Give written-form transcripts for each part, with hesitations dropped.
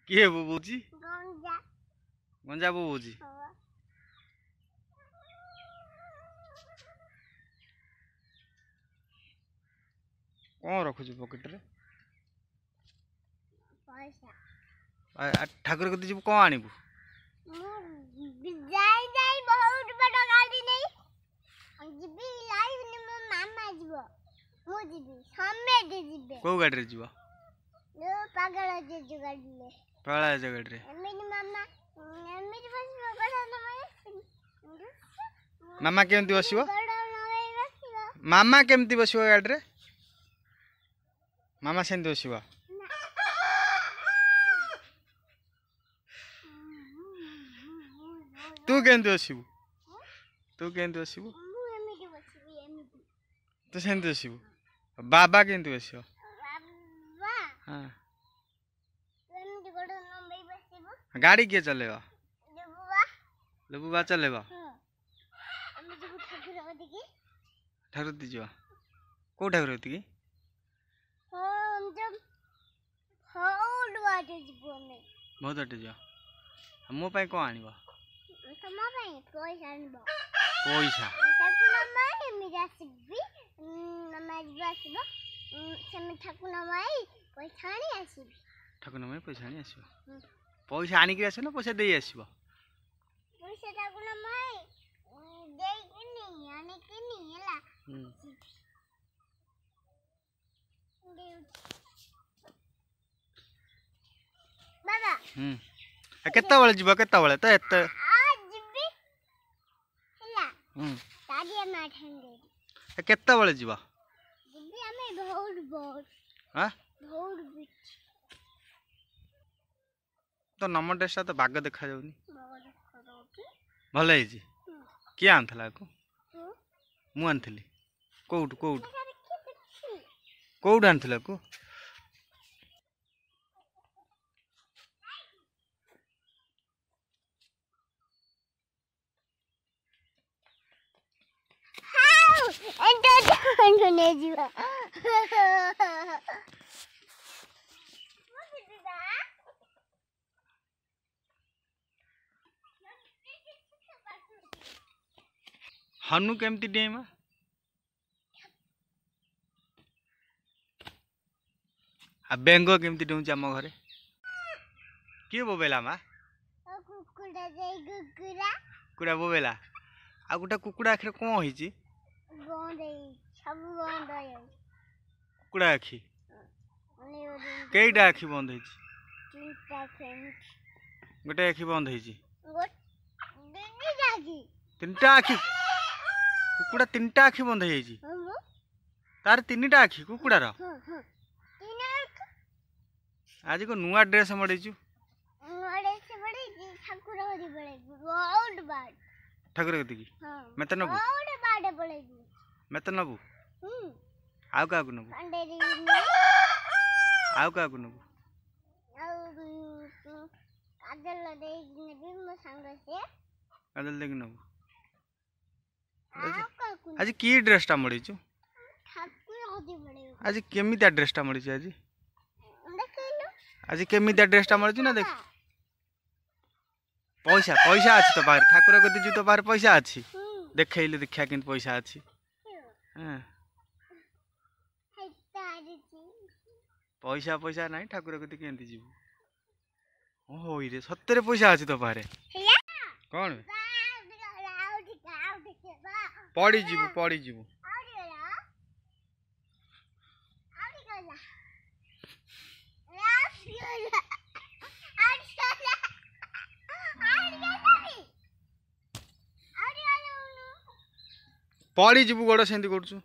किए बोबूची गंजा गंजा बोबूची हवा कौन रखुଛୁ पॉकेट रे पैसा ठाकुर कति जीव कौन आनिबु जाई जाई बहुत बड़ा गाड़ी नहीं जीबी लाइव ने मो मामा जीवो मो जीबी हमें दे जीबे को गाड़ी रे जीव लो पागल जे जो गाड़ी ले पळा जे गाड़ी रे मेरी मामा मेरी बस बड़ा नवे मामा केमती बसिबो मामा केमती बसिबो गाड़ी रे मामा सेंती बसिबो तू केमती बसिबु तू सेंती बसिबु बाबा केमती बसिबो हां एमती गोड़ नंबर बसिबो गाड़ी के चलेबा लेबुवा लेबुवा चलेबा हम जब ठाकुर दी जीवा को ठाकुर दी की हम जब बहुत बाटे जीवो में बहुत बाटे जीवा मो पाई को आनिबा तमा भाई पैसा आनिबो पैसा ठाकुर माई मेरा सिबी नमाज बसबो सेमे ठाकुर माई पैसा आनी आसीबी ठाकुर माई पैसा आनी आसीबो पैसा आनी के आसे ना पैसा देई आसीबो पैसा ठाकुर माई देई के नहीं आने के नहीं हला बाबा केत्ता बेले जीवा केत्ता बेले तो एत्ते आज जीबी हला दादी मां ठंडे केत्ता बेले जीवा जीबी हमें बहुत बहुत हां बहुत बिच तो नंबर टेस्ट तो बाग देखा जाउनी बाबा देखा भले हिजी किए आनथला को मु आनथली कोउट कोउट कोउट आनथला को एंटर ने जीवा हनु केमती डेमा आ बेंगो केमती डेउची आम घरे के बोबेला मा कुकुड़ा जाई कुकुड़ा कुकुड़ा बोबेला आ गोटा कुकुड़ा आखिर कोन होईची बंद है सब बंद है कुकुड़ा आखि केईटा आखि बंद होईची तीनटा फ्रेंड गोटे आखि बंद होईची दिनी जागी तीनटा आखि कुकुड़ा तीनटा आखि बंद होईची तार तीनटा आखि कुकुड़ा रो आज को नुआ ड्रेस मडीचू ठाकुर हरी बड़े बहुत बार ठाकुर कति की हां मैं तो नबू बहुत बार बड़े मैं तो नबू आउ का को नबू अंडेरी आउ का को नबू काजल दे नेबी मो संग से काजल देख नबू आउ का को आज की ड्रेस टा मडीचू ठाकुर हरी बड़े आज केमिता ड्रेस टा मडीचू आज देखलो आज केमिता ड्रेस टा मडीचू ना देख पैसा पैसा अछि तो बाहर ठाकुर कति जू तो बाहर पैसा अछि देखैले देखा किन पैसा अछि हां पैसा पैसा नहीं ठाकुर कति केंती जीवु ओ होई रे सत्तरे पैसा अछि तो बाहर कोन पड़ी जीवु पड़ी जीवु गोड़ सेंती करछु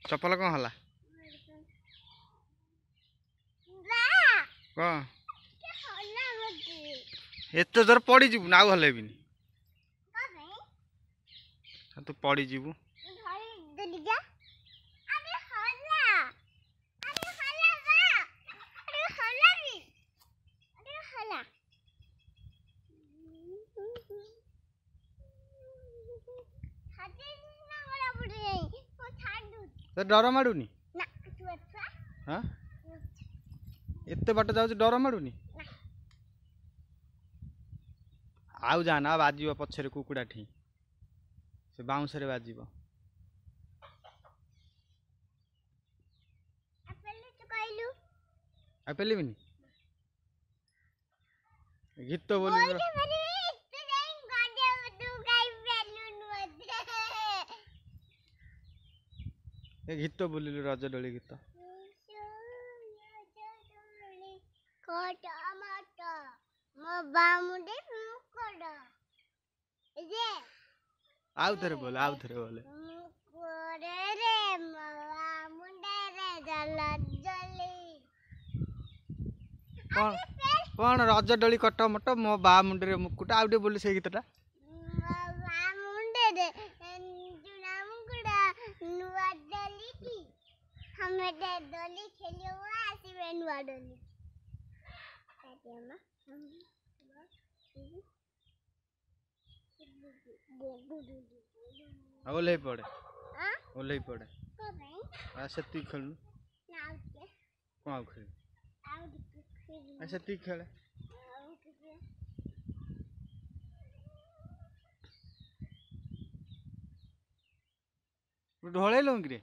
चपल कौन हला कौन एत जोर पड़ी जीवु ना हले बिनी तू पड़ी जीवु तो डर माड़ुनी ना छुआ छुआ हाँ एत बाट जाऊँ डर माड़ुनी आउ जाना बाज पछरे कुकुड़ा ठी से बाउंस रे बाज अपने तो कहलू आ पेलिबिनी गीत बोल बोल के मेरे इतने नहीं गाड़िया तू गाई बैलून मत गीत बोलिलु रज डोली गीत कोटा माटा मो बामुडे मुकोड़ा ये आउ थे बोले मुकोड़े रे मो बामुडे रे जला जली कौन कौन रज डोली कट मट मो बा मुंडे मुकुट आउ टे बोली से गीतटा मो बामुडे रे जुना मुकुड़ा नुआ डली की हमें दे डली खेलियो आसी में नुआ डली ओले पड़े से तु खेलु कौन खेल अच्छा तु खेल ढोल लुंग रे